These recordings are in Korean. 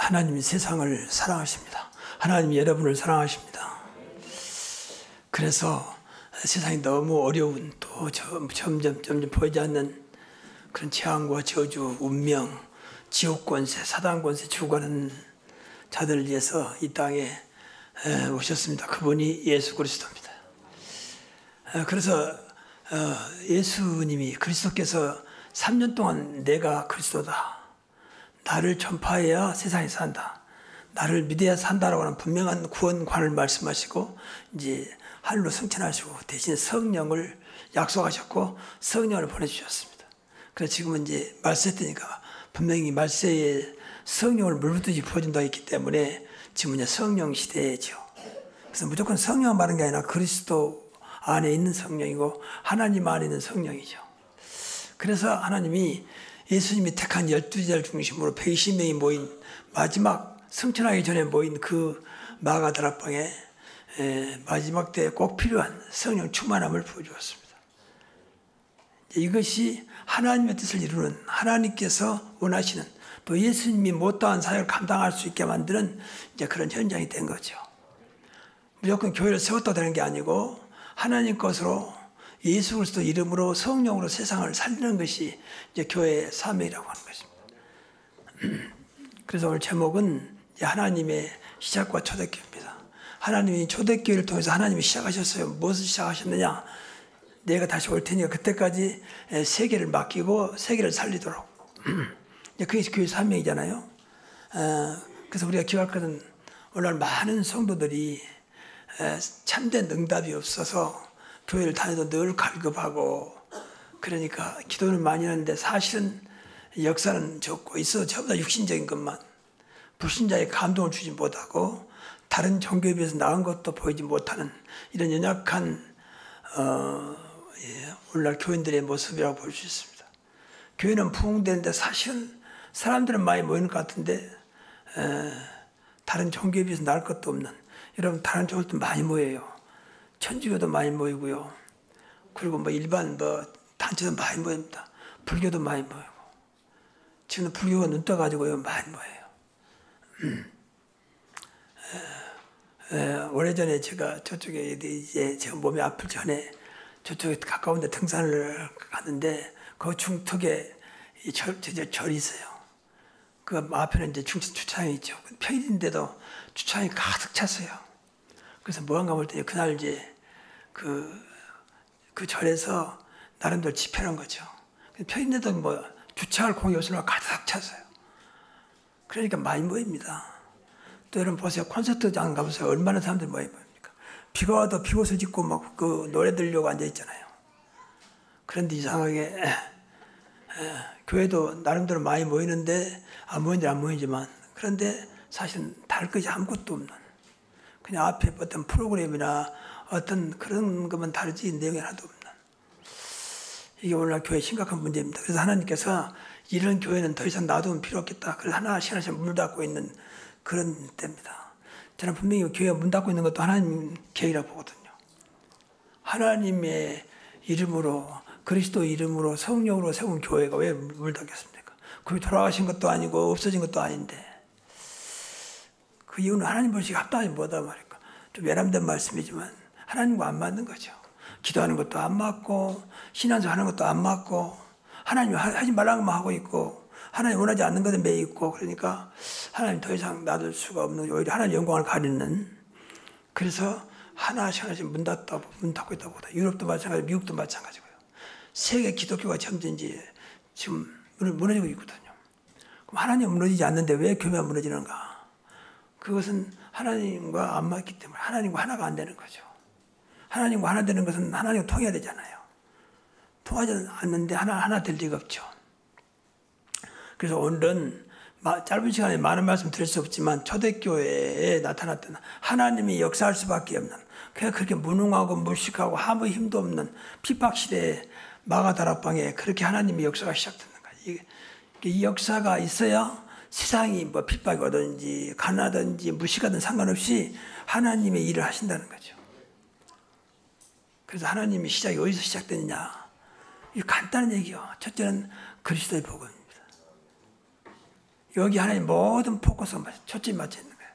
하나님이 세상을 사랑하십니다. 하나님이 여러분을 사랑하십니다. 그래서 세상이 너무 어려운 또 점점 보이지 않는 그런 재앙과 저주, 운명, 지옥 권세, 사단 권세 죽어가는 자들을 위해서 이 땅에 오셨습니다. 그분이 예수 그리스도입니다. 그래서 예수님이 그리스도께서 3년 동안 내가 그리스도다. 나를 전파해야 세상에 산다. 나를 믿어야 산다라고 하는 분명한 구원관을 말씀하시고 이제 하늘로 승천하시고 대신 성령을 약속하셨고 성령을 보내주셨습니다. 그래서 지금은 이제 말세 때니까 분명히 말세에 성령을 물붓듯이 부어준다고 했기 때문에 지금 이제 성령 시대죠. 그래서 무조건 성령 말하는 게 아니라 그리스도 안에 있는 성령이고 하나님 안에 있는 성령이죠. 그래서 하나님이 예수님이 택한 12제자를 중심으로 120명이 모인 마지막 승천하기 전에 모인 그 마가다락방에 마지막 때에 꼭 필요한 성령 충만함을 부어주었습니다. 이것이 하나님의 뜻을 이루는 하나님께서 원하시는 또 예수님이 못다한 사역을 감당할 수 있게 만드는 이제 그런 현장이 된 거죠. 무조건 교회를 세웠다 되는 게 아니고 하나님 것으로 예수 그리스도 이름으로 성령으로 세상을 살리는 것이 이제 교회의 사명이라고 하는 것입니다. 그래서 오늘 제목은 하나님의 시작과 초대교회입니다. 하나님이 초대교회를 통해서 하나님이 시작하셨어요. 무엇을 시작하셨느냐? 내가 다시 올 테니까 그때까지 세계를 맡기고 세계를 살리도록. 그게 교회 사명이잖아요. 그래서 우리가 기억할 것은 오늘 많은 성도들이 참된 응답이 없어서 교회를 다녀도 늘 갈급하고 그러니까 기도는 많이 하는데 사실은 역사는 적고 있어도 전부 다 육신적인 것만 불신자의 감동을 주지 못하고 다른 종교에 비해서 나은 것도 보이지 못하는 이런 연약한 오늘날 교인들의 모습이라고 볼 수 있습니다. 교회는 부흥되는데 사실은 사람들은 많이 모이는 것 같은데 다른 종교에 비해서 나을 것도 없는 여러분 다른 종교도 많이 모여요. 천주교도 많이 모이고요. 그리고 뭐 일반 단체도 많이 모입니다. 불교도 많이 모이고 지금 불교가 눈 떠가지고요 많이 모여요. 오래전에 제가 저쪽에 이제 제가 몸이 아플 전에 저쪽에 가까운 데 등산을 갔는데 그 중턱에 절이 있어요. 그 앞에는 이제 주차장이 있죠. 평일인데도 주차장이 가득 찼어요. 그래서 뭐한가 볼 때 그날 이제 그 절에서 나름대로 집회한 거죠. 평일인데도 뭐 주차할 공이 없으나 가득 찼어요. 그러니까 많이 모입니다. 또 여러분 보세요. 콘서트장 가보세요. 얼마나 사람들이 모입니까? 비가 와도 비옷을 입고 막 그 노래 들으려고 앉아있잖아요. 그런데 이상하게 교회도 나름대로 많이 모이는데 안 모이지만 그런데 사실은 다를 것이 아무것도 없는 그냥 앞에 어떤 프로그램이나 어떤 그런 것만 다르지 내용이 하나도 없는 이게 오늘날 교회의 심각한 문제입니다. 그래서 하나님께서 이런 교회는 더 이상 놔두면 필요 없겠다. 그래서 하나씩 문 닫고 있는 그런 때입니다. 저는 분명히 교회가 문 닫고 있는 것도 하나님 계획이라고 보거든요. 하나님의 이름으로 그리스도 이름으로 성령으로 세운 교회가 왜 문을 닫겠습니까? 그게 돌아가신 것도 아니고 없어진 것도 아닌데 그 이유는 하나님 보시기에 합당하지 못하단 말입니까? 좀 외람된 말씀이지만 하나님과 안 맞는 거죠. 기도하는 것도 안 맞고 신앙생활 하는 것도 안 맞고 하나님 하지 말라는 것만 하고 있고 하나님 원하지 않는 것에 매여 있고 그러니까 하나님 더 이상 놔둘 수가 없는 오히려 하나님 영광을 가리는 그래서 하나씩 문 닫고 있다고 보다. 유럽도 마찬가지고 미국도 마찬가지고요. 세계 기독교가 점점 이제 지금 무너지고 있거든요. 그럼 하나님 무너지지 않는데 왜 교회가 무너지는가? 그것은 하나님과 안 맞기 때문에 하나님과 하나가 안 되는 거죠. 하나님과 하나 되는 것은 하나님과 통해야 되잖아요. 통하지 않는데 하나 될 리가 없죠. 그래서 오늘은 짧은 시간에 많은 말씀 드릴 수 없지만 초대교회에 나타났던 하나님이 역사할 수밖에 없는 그렇게 무능하고 무식하고 아무 힘도 없는 핍박시대에 마가다락방에 그렇게 하나님의 역사가 시작되는 거예요. 이 역사가 있어야 세상이 뭐 핍박이 오든지 가난하든지 무식하든 상관없이 하나님의 일을 하신다는 거죠. 그래서 하나님의 시작이 어디서 시작되느냐. 이 간단한 얘기요. 첫째는 그리스도의 복음입니다. 여기 하나님 모든 포커스가 초점이 맞춰 있는 거예요.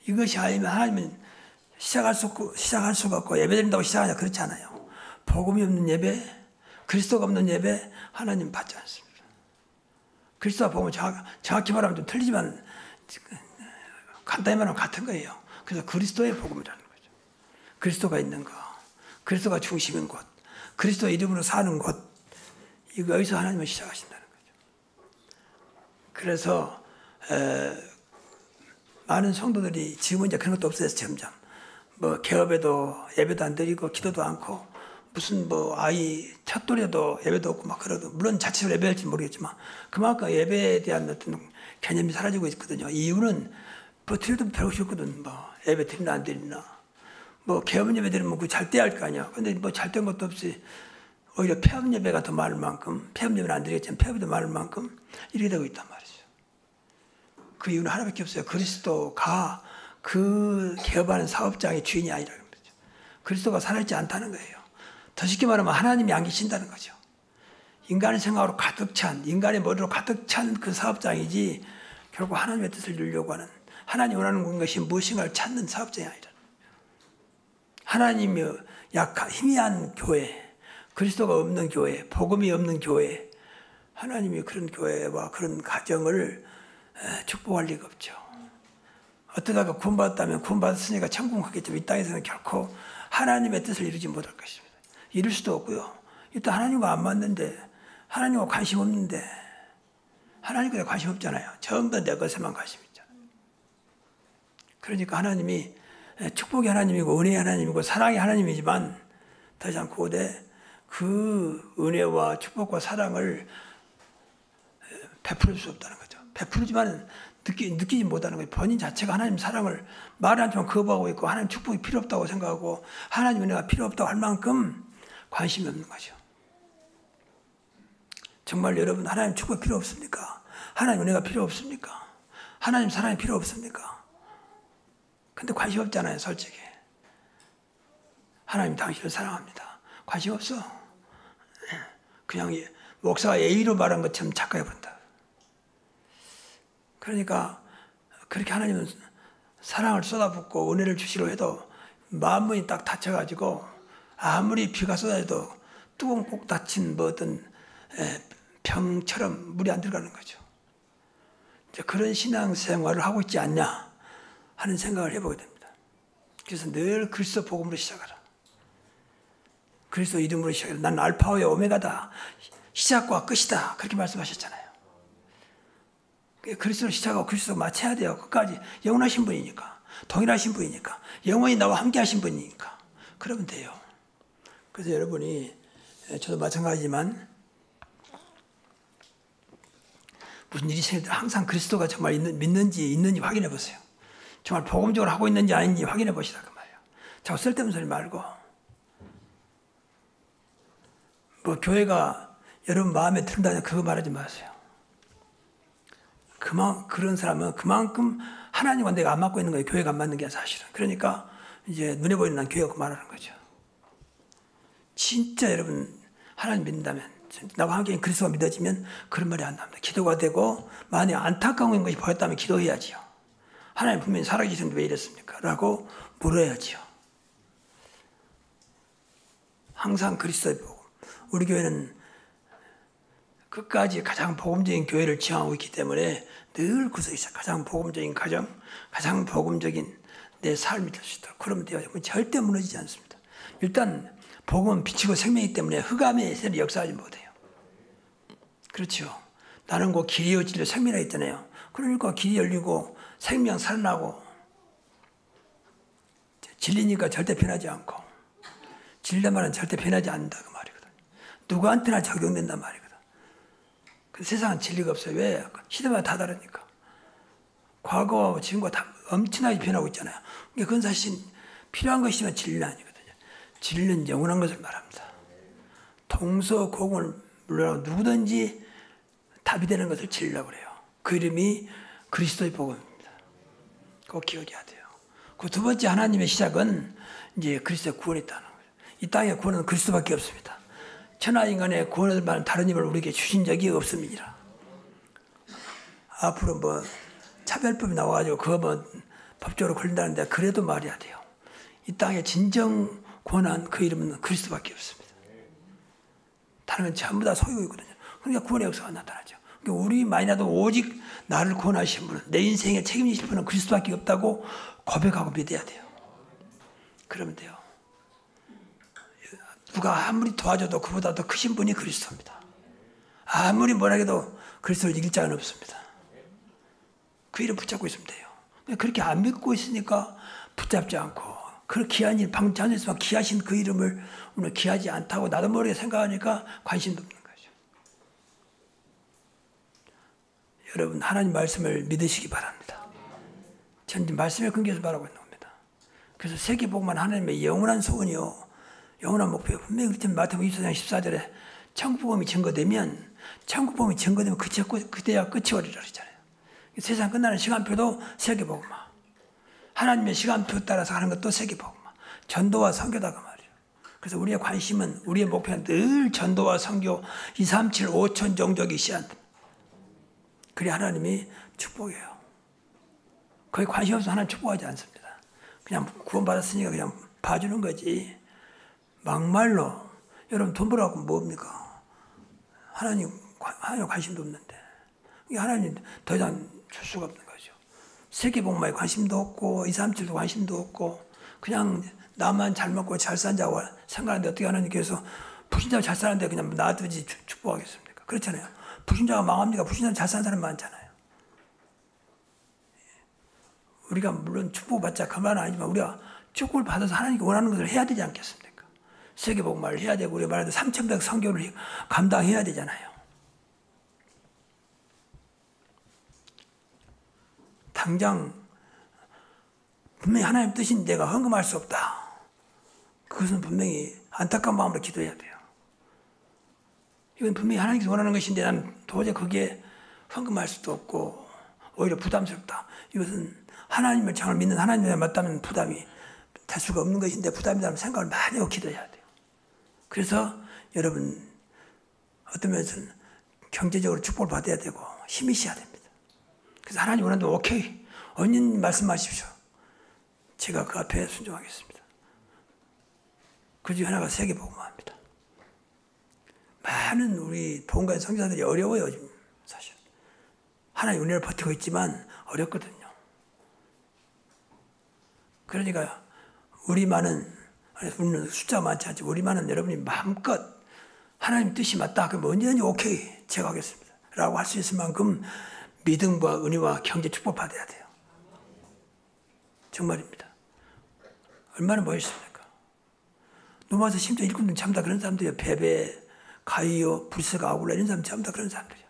이것이 아니면 하나님은 시작할 수가 없고 예배드린다고 시작하냐 그렇지 않아요. 복음이 없는 예배, 그리스도가 없는 예배 하나님 받지 않습니다. 그리스도와 복음은 정확히 말하면 좀 틀리지만 간단히 말하면 같은 거예요. 그래서 그리스도의 복음이라는 거죠. 그리스도가 있는 거, 그리스도가 중심인 곳, 그리스도 이름으로 사는 곳, 여기서 하나님은 시작하신다는 거죠. 그래서 많은 성도들이 지금은 이제 그런 것도 없어져서 점점 뭐 개업에도 예배도 안 드리고 기도도 않고 무슨 뭐 아이 첫돌에도 예배도 없고 막 그러도 물론 자체적으로 예배할지 모르겠지만 그만큼 예배에 대한 어떤 개념이 사라지고 있거든요. 이유는 뭐 드려도 별거 없거든. 뭐 예배 드리나 안 드리나 뭐 개업 예배 드리면 그 잘 때 할 거 아니야. 근데 뭐 잘 된 것도 없이 오히려 폐업 예배가 더 많을 만큼 폐업 예배는 안 드리겠지만 폐업이 더 많을 만큼 이렇게 되고 있단 말이죠. 그 이유는 하나밖에 없어요. 그리스도가 그 개업하는 사업장의 주인이 아니라는 거죠. 그리스도가 살아있지 않다는 거예요. 더 쉽게 말하면 하나님이 안 계신다는 거죠. 인간의 생각으로 가득 찬, 인간의 머리로 가득 찬 그 사업장이지 결국 하나님의 뜻을 이루려고 하는 하나님이 원하는 것이 무엇인가를 찾는 사업장이 아니라 하나님이 희미한 교회, 그리스도가 없는 교회, 복음이 없는 교회, 하나님이 그런 교회와 그런 가정을 축복할 리가 없죠. 어떠다가 구원받았다면 구원받았으니까 천국 가겠지만 이 땅에서는 결코 하나님의 뜻을 이루지 못할 것입니다. 이룰 수도 없고요. 일단 하나님과 안 맞는데 하나님과 관심 없는데 하나님께 관심 없잖아요. 전부 다 내 것에만 관심 있잖아요. 그러니까 하나님이 축복의 하나님이고 은혜의 하나님이고 사랑의 하나님이지만 다시 한번 고대 그 은혜와 축복과 사랑을 베풀 수 없다는 거죠. 베풀지만 느끼지 못하는 거예요. 본인 자체가 하나님 사랑을 말은 하지만 거부하고 있고 하나님 축복이 필요 없다고 생각하고 하나님 은혜가 필요 없다고 할 만큼 관심이 없는 거죠. 정말 여러분 하나님 축복 필요 없습니까? 하나님 은혜가 필요 없습니까? 하나님 사랑이 필요 없습니까? 근데 관심 없잖아요, 솔직히. 하나님 당신을 사랑합니다. 관심 없어. 그냥 목사가 예의로 말한 것처럼 착각해 본다. 그러니까 그렇게 하나님은 사랑을 쏟아붓고 은혜를 주시려 해도 마음문이 딱 닫혀가지고 아무리 비가 쏟아져도 뚜껑 꼭 닫힌 뭐 어떤 병처럼 물이 안 들어가는 거죠. 이제 그런 신앙생활을 하고 있지 않냐 하는 생각을 해보게 됩니다. 그래서 늘 그리스도 복음으로 시작하라. 그리스도 이름으로 시작해라. 나는 알파와 오메가다. 시작과 끝이다. 그렇게 말씀하셨잖아요. 그리스도로 시작하고 그리스도로 마쳐야 돼요. 끝까지 영원하신 분이니까. 동일하신 분이니까. 영원히 나와 함께 하신 분이니까. 그러면 돼요. 그래서 여러분이 저도 마찬가지지만 무슨 일이 생기든 항상 그리스도가 정말 믿는지 있는지 확인해 보세요. 정말 복음적으로 하고 있는지 아닌지 확인해 보시라 그 말이에요. 자꾸 쓸데없는 소리 말고 뭐 교회가 여러분 마음에 든다면 그거 말하지 마세요. 그런 사람은 그만큼 하나님과 내가 안 맞고 있는 거예요. 교회가 안 맞는 게 사실은. 그러니까 이제 눈에 보이는 난 교회가 말하는 거죠. 진짜 여러분 하나님 믿는다면 나와 함께 그리스도가 믿어지면 그런 말이 안 나옵니다. 기도가 되고 만약 안타까운 것이 보였다면 기도해야지요. 하나님 분명히 살아계시는데 왜 이랬습니까? 라고 물어야지요. 항상 그리스도의 복음. 우리 교회는 끝까지 가장 복음적인 교회를 지향하고 있기 때문에 늘 구석에 가장 복음적인 가정, 가장 복음적인 내 삶이 될 수 있다. 그러면 돼요. 절대 무너지지 않습니다. 일단 복음은 빛이고 생명이기 때문에 흑암의 세력이 역사하지 못해요. 그렇죠. 나는 곧 길이요 진리요 생명이라 했잖아요. 그러니까 길이 열리고 생명 살아나고 진리니까 절대 변하지 않고 진리란 말은 절대 변하지 않는다 그 말이거든. 누구한테나 적용된단 말이거든. 세상은 진리가 없어요. 왜? 시대마다 다 다르니까. 과거와 지금과 다 엄청나게 변하고 있잖아요. 그건 사실 필요한 것이지만 진리는 아니거든요. 진리는 영원한 것을 말합니다. 동서고금을 물러나고 누구든지 답이 되는 것을 진리라고 그래요. 그 이름이 그리스도의 복음입니다. 꼭 기억해야 돼요. 그 두 번째 하나님의 시작은 이제 그리스도의 구원이 있다는 거예요. 이 땅의 구원은 그리스도밖에 없습니다. 천하 인간의 구원을 말하는 다른 힘을 우리에게 주신 적이 없습니다. 앞으로 뭐 차별법이 나와가지고 그거 뭐 법적으로 걸린다는데 그래도 말해야 돼요. 이 땅의 진정 권한 그 이름은 그리스도밖에 없습니다. 다른 건 전부 다 소유이거든요. 그러니까 구원의 역사가 나타나죠. 그러니까 우리 만이라도 오직 나를 구원하신 분은 내 인생에 책임지실 분은 그리스도밖에 없다고 고백하고 믿어야 돼요. 그러면 돼요. 누가 아무리 도와줘도 그보다 더 크신 분이 그리스도입니다. 아무리 뭐라 해도 그리스도를 이길 자는 없습니다. 그 이름 붙잡고 있으면 돼요. 그렇게 안 믿고 있으니까 붙잡지 않고 그 귀한 일, 방금 전에서만 귀하신 그 이름을 오늘 귀하지 않다고 나도 모르게 생각하니까 관심도 없는 거죠. 여러분 하나님 말씀을 믿으시기 바랍니다. 저는 말씀의 근거에서 말하고 있는 겁니다. 그래서 세계복음은 하나님의 영원한 소원이요. 영원한 목표예요. 분명히 그렇지만 마태복음 24장 14절에 천국복음이 증거되면 그때야 끝이 오리라 그러잖아요. 세상 끝나는 시간표도 세계복음화. 하나님의 시간표 따라서 하는 것도 세계복음화. 전도와 선교다 그 말이에요. 그래서 우리의 관심은 우리의 목표는 늘 전도와 선교 237 5천 종족이 시한다. 그래 하나님이 축복해요. 거기 관심 없으면 하나님 축복하지 않습니다. 그냥 구원받았으니까 그냥 봐주는 거지. 막말로 여러분 돈 벌어갖고 뭡니까? 하나님 관심도 없는데 하나님 더 이상 줄 수가 없는 거죠. 세계복음화에 관심도 없고 237도 관심도 없고 그냥 나만 잘 먹고 잘 산다고 생각하는데 어떻게 하나님께서 불신자가 잘 사는데 그냥 놔두지 축복하겠습니까? 그렇잖아요. 불신자가 망합니까? 불신자는 잘 사는 사람 많잖아요. 우리가 물론 축복받자 그 말은 아니지만 우리가 축복을 받아서 하나님께 원하는 것을 해야 되지 않겠습니까? 세계복음화를 해야 되고 우리가 말해도 3,100 선교를 감당해야 되잖아요. 당장 분명히 하나님 뜻인 내가 헌금할 수 없다. 그것은 분명히 안타까운 마음으로 기도해야 돼요. 이건 분명히 하나님께서 원하는 것인데 난 도저히 거기에 헌금할 수도 없고 오히려 부담스럽다. 이것은 하나님을 정말 믿는 하나님에 맞다면 부담이 될 수가 없는 것인데 부담이라는 생각을 많이 하고 기도해야 돼요. 그래서 여러분 어떤 면에서는 경제적으로 축복을 받아야 되고 힘이 있어야 됩니다. 그래서 하나님 원하는데 오케이 언님 말씀하십시오. 제가 그 앞에 순종하겠습니다. 그 중에 하나가 세계복음화입니다. 많은 우리 본가의 선교사들이 어려워요 지금 사실. 하나님 은혜를 버티고 있지만 어렵거든요. 그러니까 우리는 숫자 많지 않지만 우리만은 여러분이 마음껏 하나님 뜻이 맞다. 그럼 언제든지 오케이 제가 하겠습니다. 라고 할 수 있을 만큼 믿음과 은혜와 경제 축복 받아야 돼요. 정말입니다. 얼마나 멋있습니까? 노마서 심지어 일꾼들 전부 다 그런 사람들이에요. 베베, 가이오, 불스가, 아굴라 이런 사람 전부 다 그런 사람들이에요.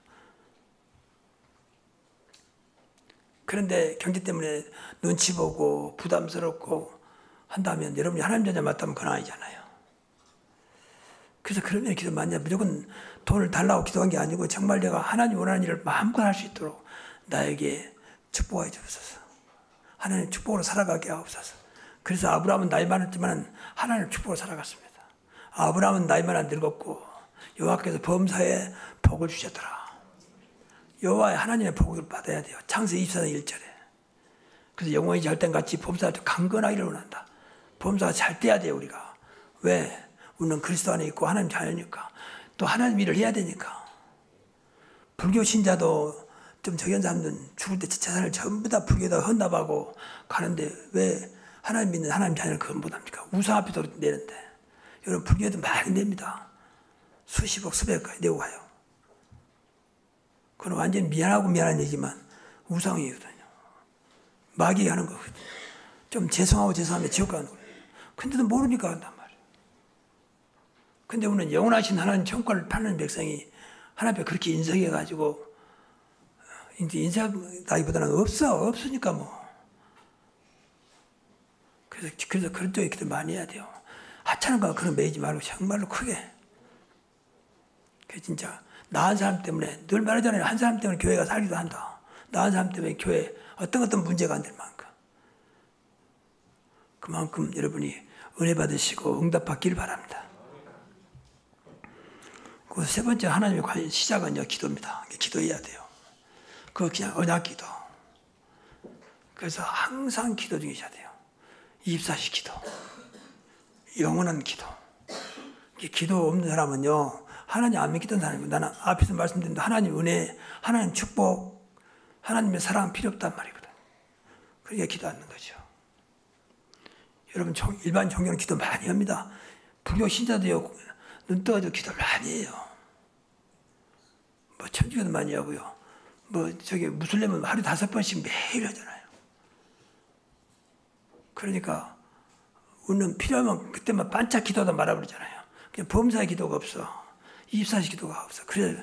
그런데 경제 때문에 눈치 보고 부담스럽고 한다면 여러분이 하나님 자녀 맞다면 그건 아니잖아요. 그래서 그러면 기도 많이 해. 무조건 돈을 달라고 기도한 게 아니고 정말 내가 하나님 원하는 일을 마음껏 할 수 있도록 나에게 축복해 주옵소서. 하나님 축복으로 살아가게 하옵소서. 그래서 아브라함은 나이 많았지만 하나님 축복으로 살아갔습니다. 아브라함은 나이 많아 늙었고 여호와께서 범사에 복을 주셨더라. 여호와의 하나님의 복을 받아야 돼요. 창세기 24장 1절에. 그래서 영원히 잘 땐 같이 범사한테 강건하기를 원한다. 범사가 잘 돼야 돼요 우리가. 왜? 우리는 그리스도 안에 있고 하나님 자녀니까. 또 하나님 일을 해야 되니까. 불교 신자도 좀 저기한 사람들은 죽을 때 재산을 전부 다 불교에다 헌납하고 가는데 왜 하나님 믿는 하나님 자녀를 그건 못합니까? 우상앞에도 내는데. 여러분 불교에도 많이 냅니다. 수십억 수백억까지 내고 가요. 그건 완전히 미안한 얘기지만 우상이거든요. 마귀가 하는 거거든요. 좀 죄송하면 지옥 가는 거예요. 근데도 모르니까 한단 말이에요. 근데 우리는 영원하신 하나님 천국을 파는 백성이 하나님 앞에 그렇게 인석해가지고 이제 인석하기보다는 없으니까 뭐. 그래서 그런 쪽에 기도 많이 해야 돼요. 하찮은 거 그런 매이지 말고 정말로 크게. 그 진짜 나은 사람 때문에 늘 말하잖아요. 한 사람 때문에 교회가 살기도 한다. 나은 사람 때문에 교회 어떤 문제가 안 될 만큼. 그만큼 여러분이 은혜 받으시고 응답받기를 바랍니다. 그 세 번째 하나님의 시작은요 기도입니다. 기도해야 돼요. 그거 그냥 언약 기도. 그래서 항상 기도 중이셔야 돼요. 24시 기도. 영원한 기도. 기도 없는 사람은요, 하나님 안 믿기던 사람이고, 나는 앞에서 말씀드린 대로 하나님 은혜, 하나님 축복, 하나님의 사랑 필요 없단 말이거든. 그러니까 기도 않는 거죠. 여러분, 일반 종교는 기도 많이 합니다. 불교 신자도요, 눈 떠가지고 기도를 많이 해요. 뭐, 천주교도 많이 하고요. 뭐, 무슬림은 하루에 5번씩 매일 하잖아요. 그러니까, 우리는 필요하면 그때만 반짝 기도하다 말아버리잖아요. 그냥 범사의 기도가 없어. 24시 기도가 없어. 그래서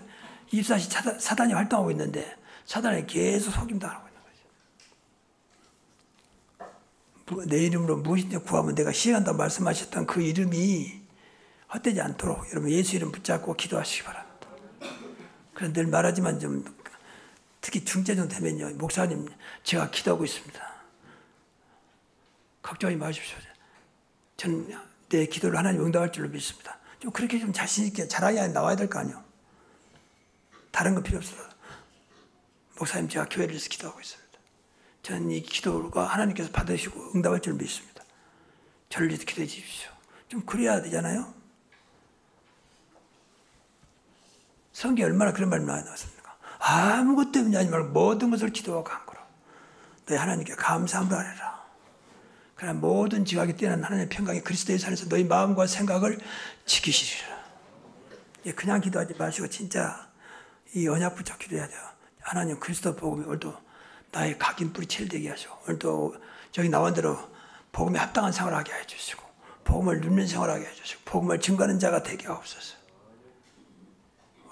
24시 사단이 활동하고 있는데 사단에 계속 속임당하고 있는 거죠. 내 이름으로 무엇이든지 구하면 내가 시행한다고 말씀하셨던 그 이름이 헛되지 않도록 여러분 예수 이름 붙잡고 기도하시기 바랍니다. 그래서 늘 말하지만 좀 특히 중재정 되면요. 목사님 제가 기도하고 있습니다. 걱정하지 마십시오. 저는 내 기도를 하나님 응답할 줄로 믿습니다. 좀 그렇게 좀 자신 있게 자랑이 나와야 될 거 아니에요. 다른 거 필요 없어요. 목사님 제가 교회를 위해서 기도하고 있습니다. 저는 이 기도가 하나님께서 받으시고 응답할 줄 믿습니다. 저를 위해서 기도해 주십시오. 좀 그래야 되잖아요. 성경에 얼마나 그런 말이 많이 나왔습니까? 아무것도 하지 말고 모든 것을 기도하고 간구로 너희 하나님께 감사함으로 하래라. 그러나 모든 지각이 뛰어난 하나님의 평강이 그리스도의 안에서 너희 마음과 생각을 지키시리라. 그냥 기도하지 마시고 진짜 이 언약 붙잡고 기도해야 돼요. 하나님 그리스도 복음이 오늘도 나의 각인뿌리 체일되게 하시고 오늘도 저기 나온 대로 복음에 합당한 생활을 하게 해주시고 복음을 누리는 생활을 하게 해주시고 복음을 증거하는 자가 되게 하옵소서.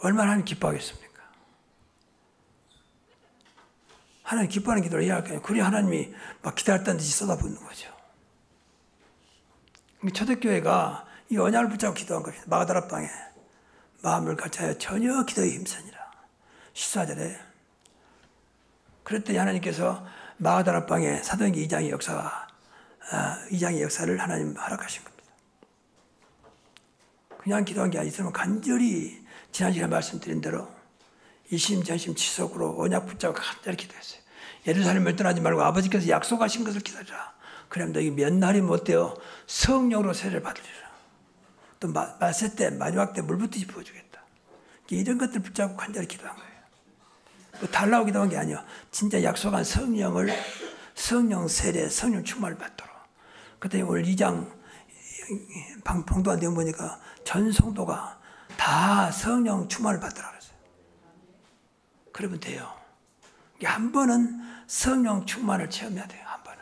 얼마나 하나님 기뻐하겠습니까? 하나님 기뻐하는 기도를 해야 할까요? 그래야 하나님이 막 기다렸다는 듯이 쏟아붓는 거죠. 초대교회가 이 언약을 붙잡고 기도한 것입니다. 마가다라 방에 마음을 같이하여 전혀 기도에 힘쓰니라. 14절에 그랬더니 하나님께서 마가다라 방에 사도행전 2장의 역사를 하나님 허락하신 겁니다. 그냥 기도한 게 아니었으면 간절히 지난 시간에 말씀드린 대로 이심전심 지속으로 언약 붙잡고 간절히 기도했어요. 예루살렘을 떠나지 말고 아버지께서 약속하신 것을 기다리라. 그러면 너희 몇 날이 못 되어 성령으로 세례를 받으리라. 또 마세 때 마지막 때 물붓듯이 부어주겠다. 이런 것들 붙잡고 간절히 기도한 거예요. 뭐 달라고 기도한 게 아니에요. 진짜 약속한 성령 세례, 성령 충만을 받도록. 그때 오늘 2장 봉도한 내용 보니까 전 성도가 다 성령 충만을 받으라 그랬어요. 그러면 돼요. 한 번은 성령 충만을 체험해야 돼요. 한 번은.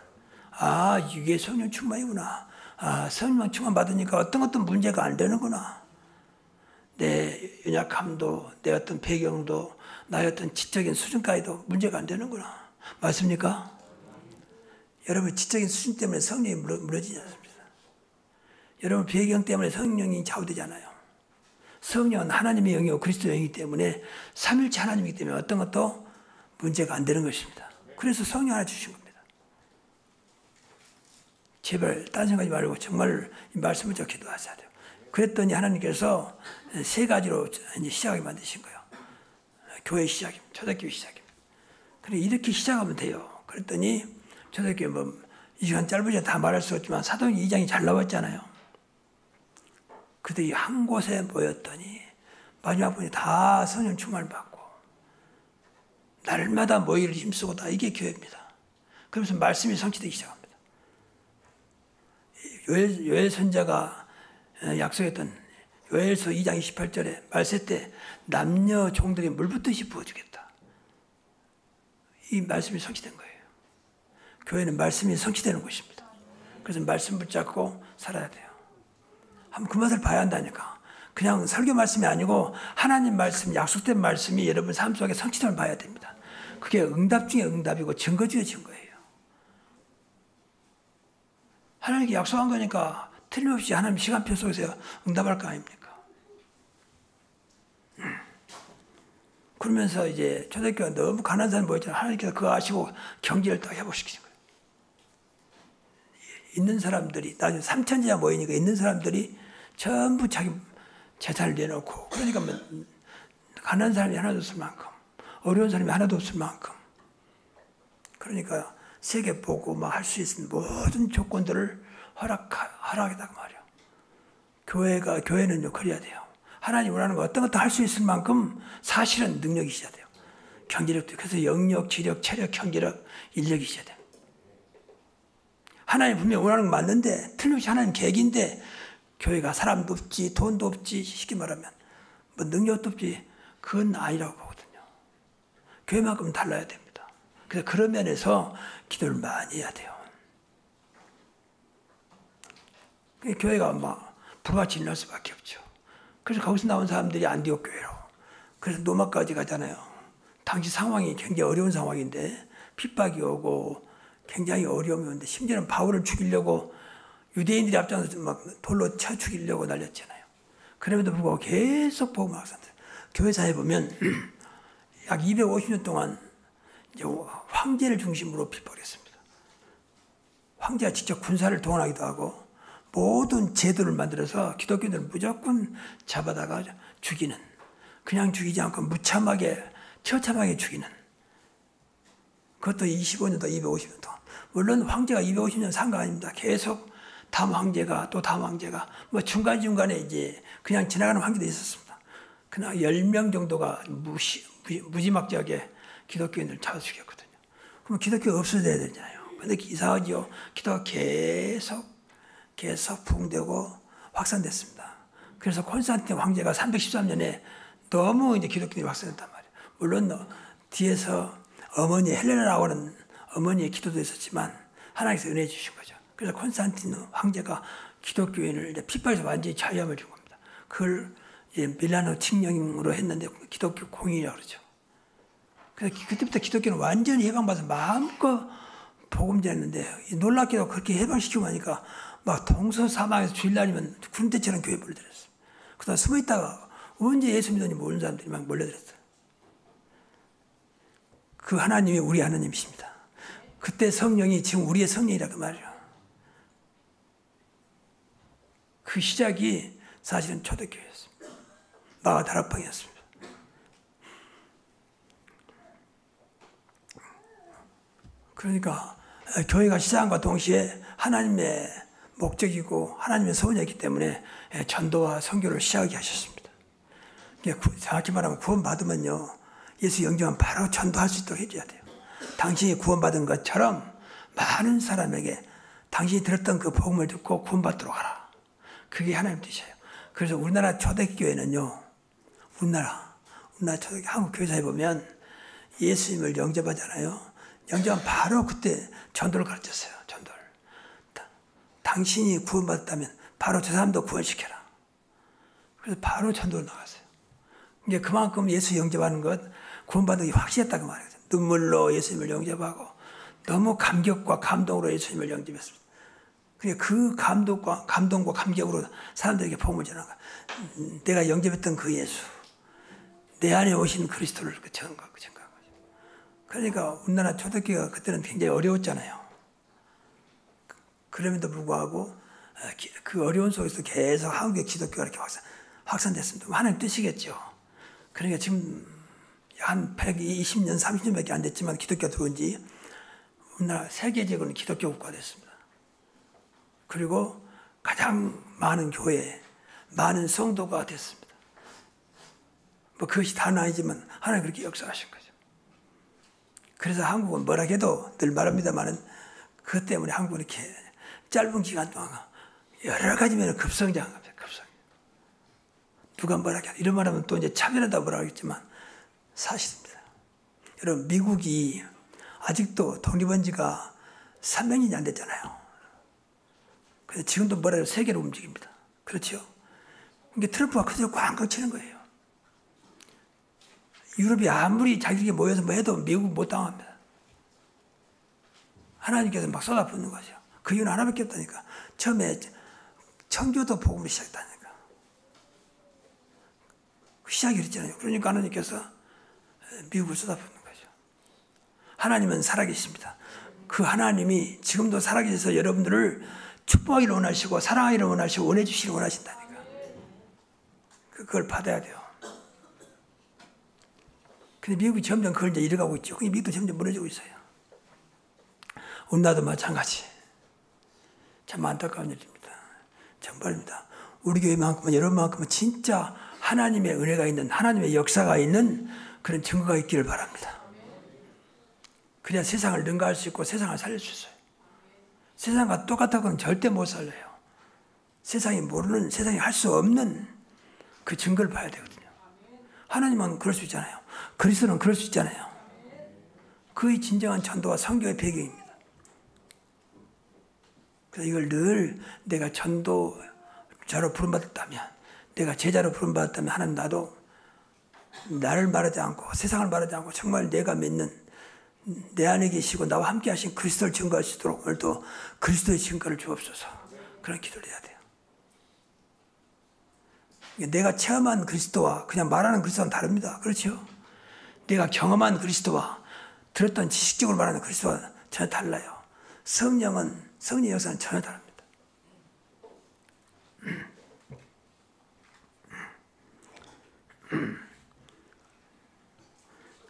아, 이게 성령 충만이구나. 아, 성령 충만 받으니까 어떤 문제가 안 되는구나. 내 연약함도, 내 어떤 배경도, 나의 어떤 지적인 수준까지도 문제가 안 되는구나. 맞습니까? 여러분, 지적인 수준 때문에 성령이 무너지지 않습니다. 여러분, 배경 때문에 성령이 좌우되잖아요. 성령은 하나님의 영이고 그리스도의 영이기 때문에 삼일체 하나님이기 때문에 어떤 것도 문제가 안 되는 것입니다. 그래서 성령 하나 주신 겁니다. 제발 딴 생각하지 말고 정말 이 말씀을 좀 기도하셔야 돼요. 그랬더니 하나님께서 세 가지로 이제 시작하게 만드신 거예요. 교회 시작입니다. 초대교회 시작입니다. 그래 이렇게 시작하면 돼요. 그랬더니 초대교회 이 시간 짧으니까 다 말할 수 없지만 사도행전 2장이 잘 나왔잖아요. 그들이 한 곳에 모였더니 마지막 분이 다 성령 충만을 받고 날마다 모이를 힘쓰고 다 이게 교회입니다. 그러면서 말씀이 성취되기 시작합니다. 요엘 선자가 약속했던 요엘서 2장 28절에 말세 때 남녀 종들이 물붓듯이 부어주겠다. 이 말씀이 성취된 거예요. 교회는 말씀이 성취되는 곳입니다. 그래서 말씀 붙잡고 살아야 돼요. 한번 그 맛을 봐야 한다니까. 그냥 설교 말씀이 아니고 하나님 말씀, 약속된 말씀이 여러분 삶 속에 성취됨을 봐야 됩니다. 그게 응답 중에 응답이고 증거 중에 증거예요. 하나님께 약속한 거니까 틀림없이 하나님 시간표 속에서 응답할 거 아닙니까? 그러면서 이제 초대교회가 너무 가난한 사람이 모였잖아요. 하나님께서 그거 아시고 경제를 딱 회복시키신 거예요. 있는 사람들이 나중에 3,000제자 모이니까 있는 사람들이 전부 자기 재산을 내놓고 그러니까 가난한 사람이 하나도 없을 만큼 어려운 사람이 하나도 없을 만큼. 그러니까 세계 보고 막 할 수 있는 모든 조건들을 허락하겠다고 말이에요. 교회는요, 그래야 돼요. 하나님 원하는 거 어떤 것도 할 수 있을 만큼 사실은 능력이 있어야 돼요. 경제력도. 그래서 영역, 지력, 체력, 경제력, 인력이 있어야 돼요. 하나님 분명히 원하는 거 맞는데, 틀림없이 하나님 계획인데, 교회가 사람도 없지, 돈도 없지, 쉽게 말하면, 뭐 능력도 없지, 그건 아니라고 보거든요. 교회만큼은 달라야 됩니다. 그래서 그런 면에서 기도를 많이 해야 돼요. 교회가 막 불같이 일어날 수밖에 없죠. 그래서 거기서 나온 사람들이 안디옥 교회로. 그래서 로마까지 가잖아요. 당시 상황이 굉장히 어려운 상황인데 핍박이 오고 굉장히 어려움이 오는데 심지어는 바울을 죽이려고 유대인들이 앞장서서 막 돌로 쳐 죽이려고 날렸잖아요. 그럼에도 불구하고 계속 복음을 확산돼요. 교회사에 보면 약 250년 동안 이제 황제를 중심으로 핍박했습니다. 황제가 직접 군사를 동원하기도 하고 모든 제도를 만들어서 기독교인들을 무조건 잡아다가 죽이는, 그냥 죽이지 않고 무참하게 처참하게 죽이는, 그것도 25년도 250년 동안. 물론 황제가 250년 산 거 아닙니다. 계속 다음 황제가 또 다음 황제가 뭐 중간중간에 이제 그냥 지나가는 황제도 있었습니다. 그러나 10명 정도가 무지막지하게 기독교인들을 잡아 죽였거든요. 그럼 기독교가 없어져야 되잖아요. 근데 이상하죠. 기도가 계속 부흥되고 확산됐습니다. 그래서 콘스탄틴 황제가 313년에 너무 이제 기독교인이 확산됐단 말이에요. 물론 뒤에서 어머니 헬레나라고 하는 어머니의 기도도 있었지만 하나님께서 은혜 주신 거죠. 그래서 콘스탄틴 황제가 기독교인을 이제 핍박에서 완전히 자유함을 준 겁니다. 그걸 이제 밀라노 칙령으로 했는데 기독교 공의라고 그러죠. 그래서 그때부터 기독교는 완전히 해방받아서 마음껏 복음 전했는데 놀랍게도 그렇게 해방시키고 나니까 막 동서사망에서 주일날이면 군대처럼 교회 몰려들었어요. 그다음 숨어있다가 언제 예수 믿었는지 모르는 사람들이 막 몰려들었어요. 그 하나님이 우리 하나님이십니다. 그때 성령이 지금 우리의 성령이라고 말이에요. 그 시작이 사실은 초대교회였습니다. 마가다락방이었습니다. 그러니까 교회가 시작함과 동시에 하나님의 목적이고 하나님의 소원이었기 때문에 전도와 선교를 시작하게 하셨습니다. 정확히 말하면 구원받으면요, 예수 영접하면 바로 전도할 수 있도록 해줘야 돼요. 당신이 구원받은 것처럼 많은 사람에게 당신이 들었던 그 복음을 듣고 구원받도록 하라. 그게 하나님 뜻이에요. 그래서 우리나라 초대교회는요, 우리나라 초대교회 한국 교회사에 보면 예수님을 영접하잖아요. 영접하면 바로 그때 전도를 가르쳤어요. 전도를. 당신이 구원받았다면 바로 저 사람도 구원시켜라. 그래서 바로 전도를 나갔어요. 이게 그만큼 예수 영접하는 것, 구원받는 게 확실했다고 말해요. 눈물로 예수님을 영접하고 너무 감격과 감동으로 예수님을 영접했습니다. 그 감동과 감격으로 사람들에게 복음을 전한 거야. 내가 영접했던 그 예수, 내 안에 오신 그리스도를 전한 거죠. 그러니까 우리나라 초대교회가 그때는 굉장히 어려웠잖아요. 그럼에도 불구하고 그 어려운 속에서 계속 한국의 기독교가 이렇게 확산됐습니다. 하나님 뜻이겠죠. 그러니까 지금 한 120년, 30년밖에 안 됐지만 기독교가 들어온 지 우리나라 세계적으로는 기독교 국가가 됐습니다. 그리고 가장 많은 교회, 많은 성도가 됐습니다. 뭐 그것이 다는 아니지만 하나님 그렇게 역사하신 거죠. 그래서 한국은 뭐라 해도 늘 말합니다만은 그것 때문에 한국은 이렇게 짧은 기간 동안 여러 가지 면에 급성장한 겁니다. 누가 뭐라 해도 이런 말하면 또 이제 차별하다 뭐라 하겠지만 사실입니다. 여러분, 미국이 아직도 독립한 지가 3년이 안 됐잖아요. 그래서 지금도 뭐라 해도 세계로 움직입니다. 그렇죠? 이게 트럼프가 그대로 꽝꽝 치는 거예요. 유럽이 아무리 자기들끼리 모여서 뭐 해도 미국은 못 당합니다. 하나님께서 막 쏟아붓는 거죠. 그 이유는 하나밖에 없다니까. 처음에 청교도 복음을 시작했다니까. 시작이 그랬잖아요. 그러니까 하나님께서 미국을 쏟아붓는 거죠. 하나님은 살아계십니다. 그 하나님이 지금도 살아계셔서 여러분들을 축복하기를 원하시고 사랑하기를 원하시고 원해주시기를 원하신다니까. 그걸 받아야 돼요. 근데 미국이 점점 그걸 이제 잃어가고 있죠. 그게 미국도 점점 무너지고 있어요. 우리나라도 마찬가지. 참 안타까운 일입니다. 정말입니다. 우리 교회만큼은 여러분만큼은 진짜 하나님의 은혜가 있는, 하나님의 역사가 있는 그런 증거가 있기를 바랍니다. 그래야 세상을 능가할 수 있고 세상을 살릴 수 있어요. 세상과 똑같다고는 절대 못 살려요. 세상이 모르는, 세상이 할 수 없는 그 증거를 봐야 되거든요. 하나님은 그럴 수 있잖아요. 그리스도는 그럴 수 있잖아요. 그의 진정한 전도와 선교의 배경입니다. 그래서 이걸 늘 내가 전도자로 부름받았다면, 내가 제자로 부름받았다면 하나님 나도 나를 말하지 않고 세상을 말하지 않고 정말 내가 믿는 내 안에 계시고 나와 함께 하신 그리스도를 증거할 수 있도록 오늘도 그리스도의 증거를 주옵소서. 그런 기도를 해야 돼요. 내가 체험한 그리스도와 그냥 말하는 그리스도는 다릅니다. 그렇죠? 내가 경험한 그리스도와 들었던 지식적으로 말하는 그리스도와 전혀 달라요. 성령의 역사는 전혀 다릅니다.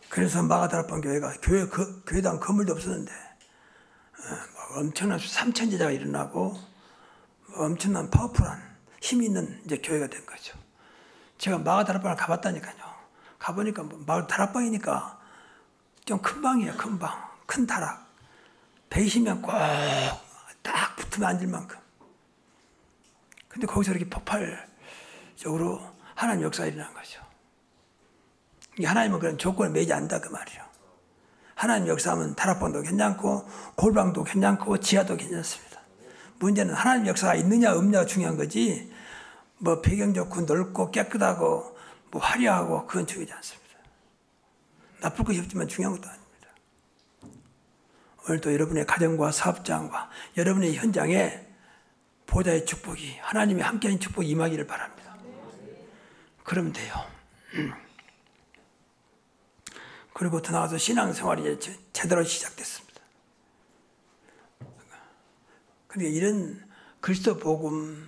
그래서 마가다락방 교회가 교회당 건물도 없었는데 엄청난 3천 제자가 일어나고 엄청난 파워풀한 힘이 있는 이제 교회가 된 거죠. 제가 마가다락방을 가봤다니까요. 가보니까 마을 다락방이니까 좀 큰 방이에요. 큰 방, 큰 다락. 120명 꼭 딱 붙으면 앉을 만큼. 근데 거기서 이렇게 폭발적으로 하나님 역사가 일어난 거죠. 하나님은 그런 조건을 매지 않는다 그 말이에요. 하나님 역사하면 다락방도 괜찮고 골방도 괜찮고 지하도 괜찮습니다. 문제는 하나님 역사가 있느냐 없느냐가 중요한 거지 뭐 배경 좋고 넓고 깨끗하고 뭐 화려하고 그건 중요하지 않습니다. 나쁠 것이 없지만 중요한 것도 아닙니다. 오늘도 여러분의 가정과 사업장과 여러분의 현장에 보좌의 축복이 하나님이 함께하는 축복이 임하기를 바랍니다. 그러면 돼요. 그리고 더 나아가서 신앙생활이 이제 제대로 시작됐습니다. 그러니까 이런 그리스도 복음,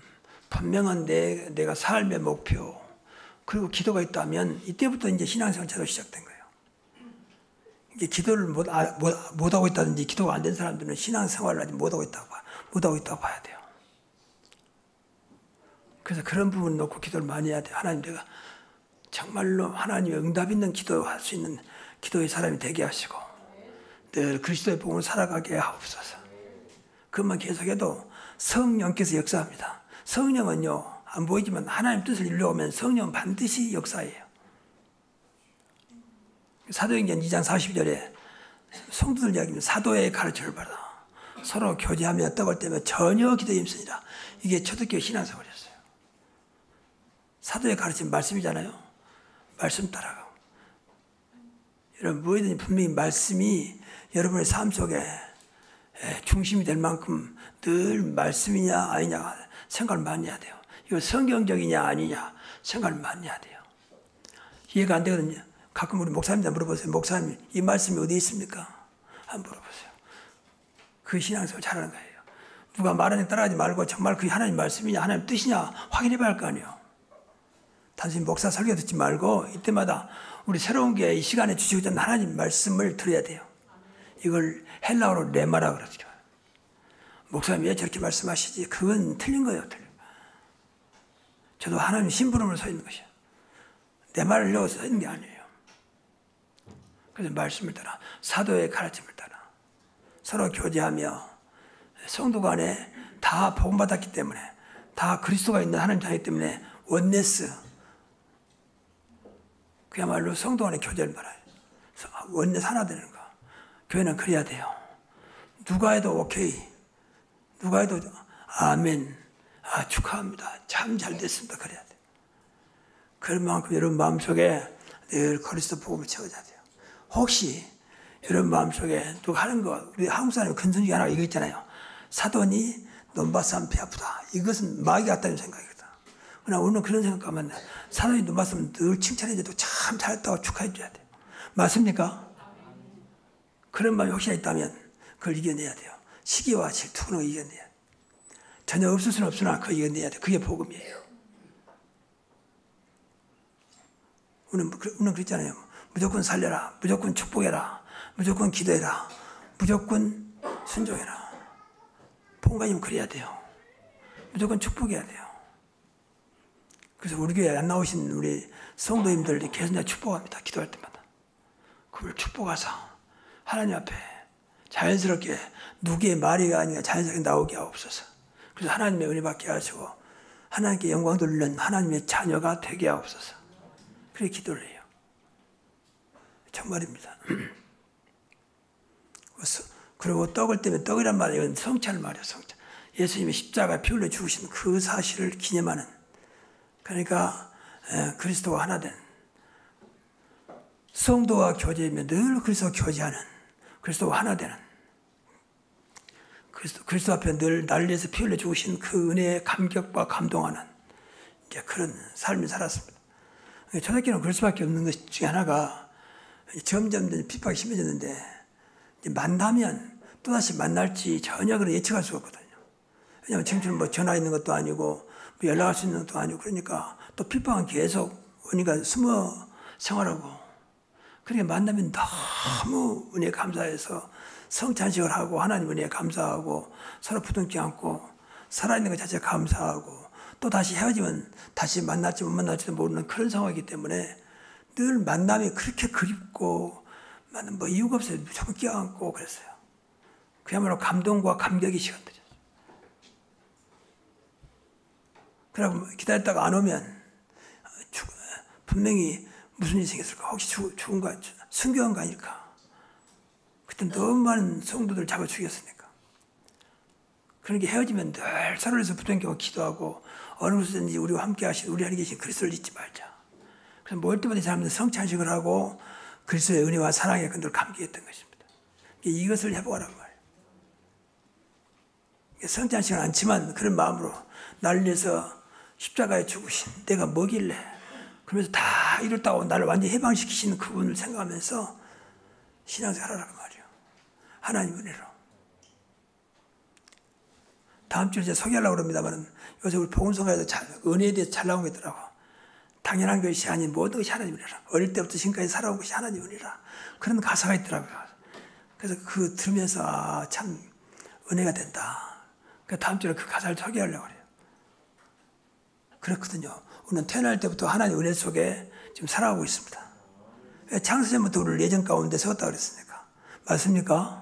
분명한 내가 삶의 목표, 그리고 기도가 있다면 이때부터 이제 신앙생활 제대로 시작된 거예요. 이게 기도를 못하고 있다든지 기도가 안 된 사람들은 신앙생활을 아직 못하고 있다고 봐야 돼요. 그래서 그런 부분을 놓고 기도를 많이 해야 돼요. 하나님 내가 정말로 하나님의 응답 있는 기도할 수 있는 기도의 사람이 되게 하시고 늘 그리스도의 복음을 살아가게 하옵소서. 그것만 계속해도 성령께서 역사합니다. 성령은요 안 보이지만 하나님 뜻을 이루려면 성령은 반드시 역사해요. 사도행전 2장 40절에 성도들 이야기입니다. 사도의 가르침을 받아 서로 교제하며 떡을 떼며 전혀 기도에 힘쓰니라. 이게 초대교회 신앙생활이었어요. 사도의 가르침 말씀이잖아요. 말씀 따라가고 여러분 뭐든지 분명히 말씀이 여러분의 삶 속에 중심이 될 만큼 늘 말씀이냐 아니냐 생각을 많이 해야 돼요. 이거 성경적이냐 아니냐 생각을 많이 해야 돼요. 이해가 안 되거든요. 가끔 우리 목사님한테 물어보세요. 목사님 이 말씀이 어디 있습니까? 한번 물어보세요. 그 신앙생활 잘하는 거예요. 누가 말하는 데 따라가지 말고 정말 그게 하나님 말씀이냐 하나님 뜻이냐 확인해봐야 할 거 아니에요. 단순히 목사 설교 듣지 말고 이때마다 우리 새로운 게 이 시간에 주시고 있는 하나님 말씀을 들어야 돼요. 이걸 헬라어로 레마라 그러죠. 목사님 왜 저렇게 말씀하시지? 그건 틀린 거예요. 저도 하나님 심부름으로 서 있는 것이에요. 내 말을 하려고 서 있는 게 아니에요. 그래서 말씀을 따라 사도의 가르침을 따라 서로 교제하며 성도 간에 다 복음받았기 때문에 다 그리스도가 있는 하나님 자이기 때문에 원네스 그야말로 성도 간의 교제를 말해요. 원네스 하나 되는 거. 교회는 그래야 돼요. 누가 해도 오케이. 누가 해도 아멘. 아 축하합니다. 참 잘 됐습니다. 그래야 돼요. 그런 만큼 여러분 마음속에 늘 그리스도 복음을 채워줘야 돼요. 혹시 여러분 마음속에 누가 하는 거 우리 한국 사람의 근성 중에 하나가 이거 있잖아요. 사돈이 논밭 배 아프다. 이것은 마귀 같다는 생각이거든. 그러나 오늘 그런 생각하면 사돈이 논밭 늘 칭찬해줘도 참 잘했다고 축하해줘야 돼요. 맞습니까? 그런 마음이 혹시나 있다면 그걸 이겨내야 돼요. 시기와 질투는 이겨내야 돼요. 전혀 없을 수는 없으나 그걸 이겨내야 돼요. 그게 복음이에요. 우리는 그랬잖아요. 무조건 살려라. 무조건 축복해라. 무조건 기도해라. 무조건 순종해라. 본관이면 그래야 돼요. 무조건 축복해야 돼요. 그래서 우리 교회에 안 나오신 우리 성도님들 계속 내가 축복합니다. 기도할 때마다. 그걸 축복하사 하나님 앞에 자연스럽게 누구의 말이 아니라 자연스럽게 나오게 하옵소서. 그래서 하나님의 은혜 받게 하시고 하나님께 영광 돌리는 하나님의 자녀가 되게 하옵소서. 그렇게 기도를 해요. 정말입니다. 그리고 떡을 떼면 떡이란 말은 이건 성찬 말이에요. 성찬. 예수님이 십자가에 피 흘려 죽으신 그 사실을 기념하는, 그러니까 그리스도와 하나 된 성도와 교제이며 늘 그리스도와 교제하는, 그리스도와 하나 되는, 그리스도 앞에 늘 나를 위해서 피 흘려 죽으신 그 은혜에 감격과 감동하는 이제 그런 삶을 살았습니다. 초대교회는 그럴 수밖에 없는 것 중에 하나가 점점 핍박이 심해졌는데 이제 만나면 또다시 만날지 전혀 그런 예측할 수가 없거든요. 왜냐하면 지금처럼 뭐 전화 있는 것도 아니고 뭐 연락할 수 있는 것도 아니고 그러니까 또 핍박은 계속 오니까 숨어 생활하고, 그러니까 만나면 너무 은혜에 감사해서 성찬식을 하고 하나님 은혜에 감사하고 서로 부둥켜 안고 살아있는 것 자체에 감사하고 또 다시 헤어지면 다시 만날지 못 만날지도 모르는 그런 상황이기 때문에 늘 만남이 그렇게 그립고 뭐 이유가 없어요. 무조건 껴안고 그랬어요. 그야말로 감동과 감격의 시간들이었어요. 그러고 기다렸다가 안 오면 분명히 무슨 일이 생겼을까? 혹시 죽은 거 아닐까? 순교한 거 아닐까? 그때 너무 많은 성도들 잡아 죽였으니까. 그러니까 헤어지면 늘 서로를 위해서 부둥켜 기도하고 어느 곳에든지 우리와 함께 하신 우리 안에 계신 그리스도를 잊지 말자. 그래서 모일 때마다 사람들은 성찬식을 하고 그리스도의 은혜와 사랑에 늘 감격했던 것입니다. 이것을 회복하란 말이에요. 성찬식은 않지만 그런 마음으로 나를 위해서 십자가에 죽으신 내가 뭐길래, 그러면서 다 이뤘다고 나를 완전히 해방시키시는 그분을 생각하면서 신앙생활 하라는 말이에요. 하나님 은혜로. 다음 주에 이제 소개하려고 합니다만 요새 우리 복음성가에서 은혜에 대해서 잘 나온 게 있더라고. 당연한 것이 아닌 모든 것이 하나님 은혜라. 어릴 때부터 지금까지 살아온 것이 하나님 은혜라. 그런 가사가 있더라고요. 그래서 그 들으면서 참 은혜가 된다. 그러니까 다음 주에 그 가사를 소개하려고 해요. 그렇거든요. 우리는 태어날 때부터 하나님 은혜 속에 지금 살아가고 있습니다. 창세전부터 우리를 예전 가운데 세웠다 그랬으니까. 맞습니까?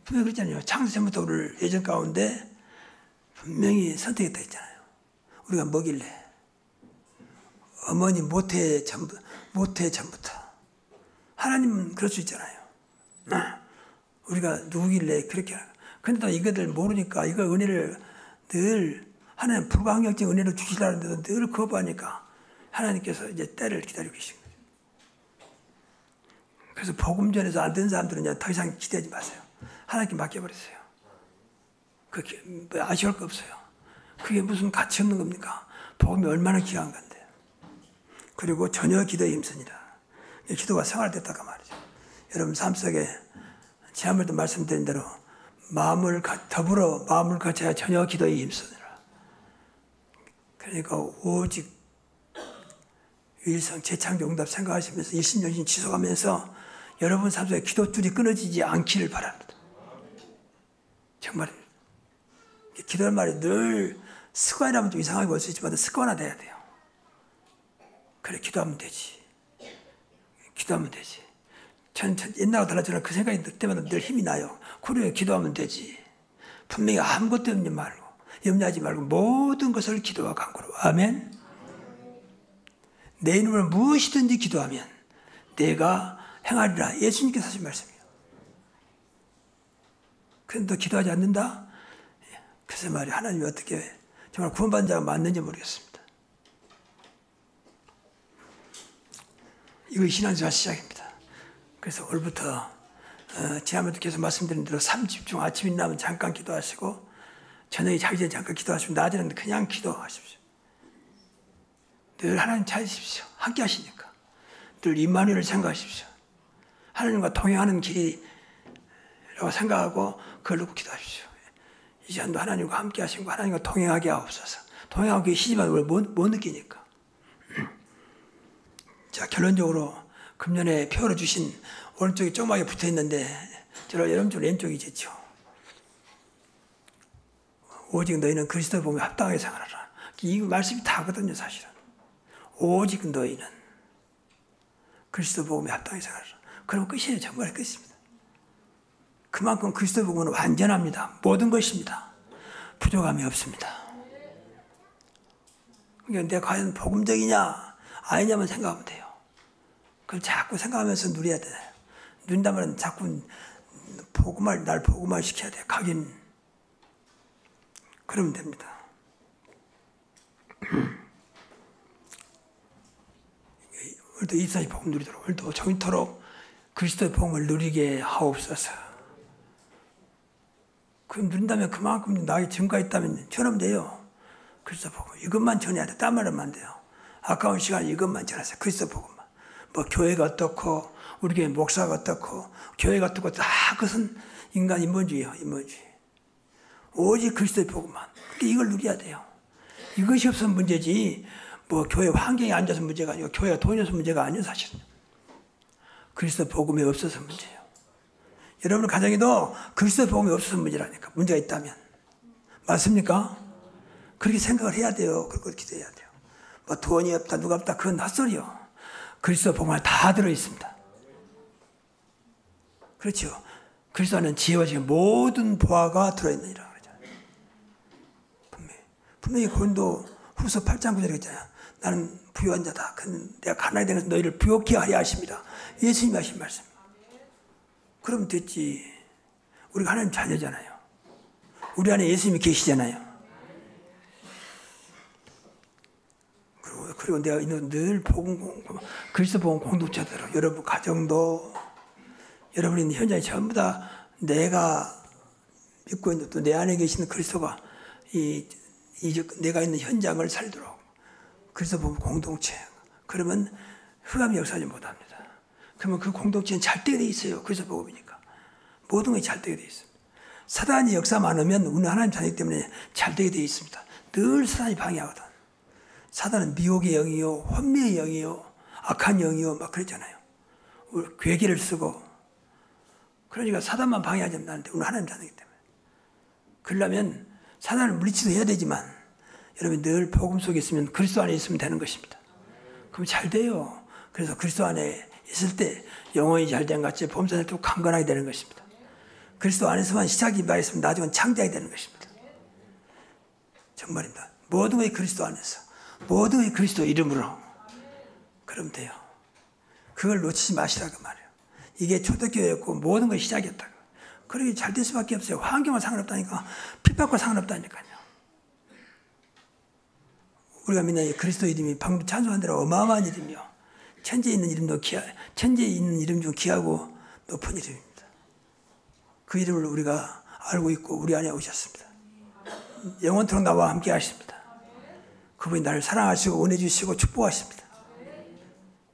분명히 그랬잖아요. 창세전부터 우리를 예전 가운데 분명히 선택했다 했잖아요. 우리가 뭐길래? 어머니 모태 전부터. 하나님은 그럴 수 있잖아요. 우리가 누구길래 그렇게. 그런데 또 이것들 모르니까 이거 은혜를 늘 하나님 불가항력적인 은혜를 주시려는데도 늘 거부하니까 하나님께서 이제 때를 기다리고 계신 거예요. 그래서 복음 전에서 안 된 사람들은 이제 더 이상 기대하지 마세요. 하나님께 맡겨버리세요. 그게 뭐 아쉬울 거 없어요. 그게 무슨 가치 없는 겁니까? 복음이 얼마나 귀한 건데. 그리고 전혀 기도에 힘쓰니라. 기도가 생활됐다가 말이죠. 여러분 삶 속에 지난번에도 말씀드린 대로 더불어 마음을 갖춰야 전혀 기도에 힘쓰니라. 그러니까 오직 유일성 재창조 응답 생각하시면서 일심전심 지속하면서 여러분 삶 속에 기도줄이 끊어지지 않기를 바랍니다. 정말입니다. 기도할 말이 늘 습관이라면 좀 이상하게 볼 수 있지만 습관화돼야 돼요. 그래 기도하면 되지. 기도하면 되지. 옛날과 달라지는 그 생각이 들 때마다 늘 힘이 나요. 그래 기도하면 되지. 분명히 아무것도 염려 말고 염려하지 말고 모든 것을 기도와 간구로. 아멘. 내 이름으로 무엇이든지 기도하면 내가 행하리라. 예수님께서 하신 말씀이에요. 그런데 너 기도하지 않는다? 그래서 말이야. 하나님이 어떻게 정말 구원받은 자가 맞는지 모르겠습니다. 이거 신앙생활 시작입니다. 그래서 오늘부터 지난번에도 계속 말씀드린 대로 3집중 아침이 나면 잠깐 기도하시고 저녁에 자기 전에 잠깐 기도하시고 낮에는 그냥 기도하십시오. 늘 하나님 찾으십시오. 함께 하시니까. 늘 임마누엘을 생각하십시오. 하나님과 동행하는 길이라고 생각하고 그걸 놓고 기도하십시오. 이 시간도 하나님과 함께 하시고 하나님과 동행하게 하옵소서. 동행하고 계시지만 우리가 못 느끼니까. 자, 결론적으로 금년에 표로 주신 오른쪽에 조그맣게 붙어 있는데 여러분 왼쪽이 좋죠. 오직 너희는 그리스도 복음에 합당하게 생활하라. 이 말씀이 다거든요, 사실은. 오직 너희는 그리스도 복음에 합당하게 생활하라. 그러면 끝이에요. 정말 끝입니다. 그만큼 그리스도 복음은 완전합니다. 모든 것입니다. 부족함이 없습니다. 그러니까 내가 과연 복음적이냐 아니냐만 생각하면 돼요. 그걸 자꾸 생각하면서 누려야 돼요. 누린다면 자꾸 날 복음화 시켜야 돼요. 각인. 그러면 됩니다. 오늘도 24시 복음 누리도록, 오늘도 정토록 그리스도의 복음을 누리게 하옵소서. 그럼 누린다면 그만큼 나에게 증거가 있다면 전하면 돼요. 그리스도 복음. 이것만 전해야 돼. 딴 말하면 안 돼요. 아까운 시간에 이것만 전하세요. 그리스도 복음만. 뭐 교회가 어떻고 우리 교회 목사가 어떻고 교회가 어떻고 다 그것은 인간 인본주의예요. 인본주의. 오직 그리스도의 복음만. 이걸 누려야 돼요. 이것이 없으면 문제지 뭐 교회 환경에 앉아서 문제가 아니고 교회가 돈이 없어서 문제가 아니에요. 사실은. 그리스도 복음이 없어서 문제예요. 여러분 가정에도 그리스도 복음이 없어서 문제라니까. 문제가 있다면. 맞습니까? 그렇게 생각을 해야 돼요. 그렇게 기도해야 돼요. 뭐 돈이 없다 누가 없다 그건 헛소리요. 그리스도 복음 안에 다 들어있습니다. 그렇죠. 그리스도 안에는 지혜와 지금 모든 보화가 들어있느니라 그러잖아요. 분명히 고린도 후서 8장 9절에 있잖아요. 나는 부유한 자다. 내가 가난하게 되는 것은 너희를 부욕케 하려 하십니다. 예수님이 하신 말씀. 그럼 됐지. 우리가 하나님 자녀잖아요. 우리 안에 예수님이 계시잖아요. 그리고 내가 늘 그리스도 복음 공동체대로 여러분 가정도 여러분이 있는 현장이 전부 다 내가 믿고 있는 또 내 안에 계시는 그리스도가 내가 있는 현장을 살도록 그리스도 복음 공동체. 그러면 흑암이 역사하지 못합니다. 그러면 그 공동체는 잘 되게 돼 있어요. 그리스도 복음이니까. 모든 것이 잘 되게 돼 있습니다. 사단이 역사 많으면 우리는 하나님 자녀이기 때문에 잘 되게 돼 있습니다. 늘 사단이 방해하거든. 사단은 미혹의 영이요, 혼미의 영이요, 악한 영이요, 막 그랬잖아요. 우리 괴기를 쓰고. 그러니까 사단만 방해하지 않는데 우리는 하나님 자녀이기 때문에. 그러려면 사단을 물리치도 해야 되지만 여러분 늘 복음 속에 있으면 그리스도 안에 있으면 되는 것입니다. 그럼 잘 돼요. 그래서 그리스도 안에 있을 때 영혼이 잘된 같이 범사에 또 강건하게 되는 것입니다. 그리스도 안에서만 시작이 임하였으면 나중은 창작이 되는 것입니다. 정말입니다. 모든 것이 그리스도 안에서 모든 것이 그리스도 이름으로 그러면 돼요. 그걸 놓치지 마시라고 말이에요. 이게 초대교회였고 모든 것이 시작이었다고. 그러게 잘 될 수밖에 없어요. 환경과 상관없다니까. 핍박과 상관없다니까요. 우리가 믿는 그리스도 이름이 방금 찬송한 대로 어마어마한 이름이요. 천지에 있는 이름 중 귀하고 높은 이름입니다. 그 이름을 우리가 알고 있고 우리 안에 오셨습니다. 영원토록 나와 함께 하십니다. 그분이 나를 사랑하시고 은혜 주시고 축복하십니다.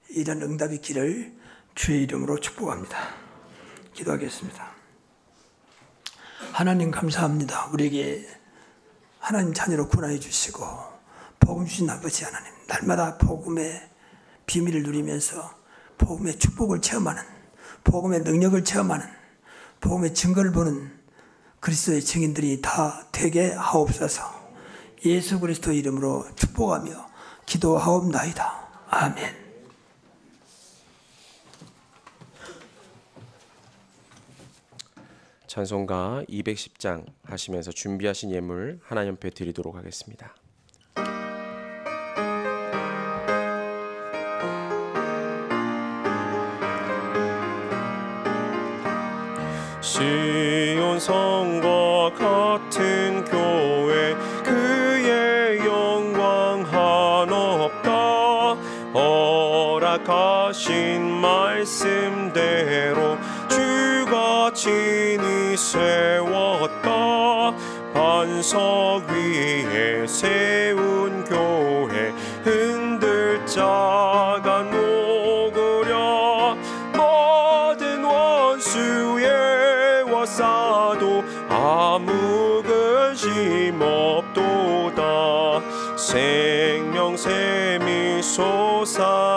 이런 응답의 길을 주의 이름으로 축복합니다. 기도하겠습니다. 하나님 감사합니다. 우리에게 하나님 자녀로 구원해 주시고 복음 주신 아버지 하나님, 날마다 복음의 비밀을 누리면서 복음의 축복을 체험하는, 복음의 능력을 체험하는, 복음의 증거를 보는 그리스도의 증인들이 다 되게 하옵소서. 예수 그리스도 이름으로 축복하며 기도하옵나이다. 아멘. 찬송가 210장 하시면서 준비하신 예물 하나님 앞에 드리도록 하겠습니다. 시온 성과 같은 교회 그의 영광 한없다. 허락하신 말씀대로 주가 친히 세웠다. 반석 위에 세운 교회 흔들 자가 녹으려. 모든 원수의 와싸도 아무 근심 없도다. 생명샘이 솟아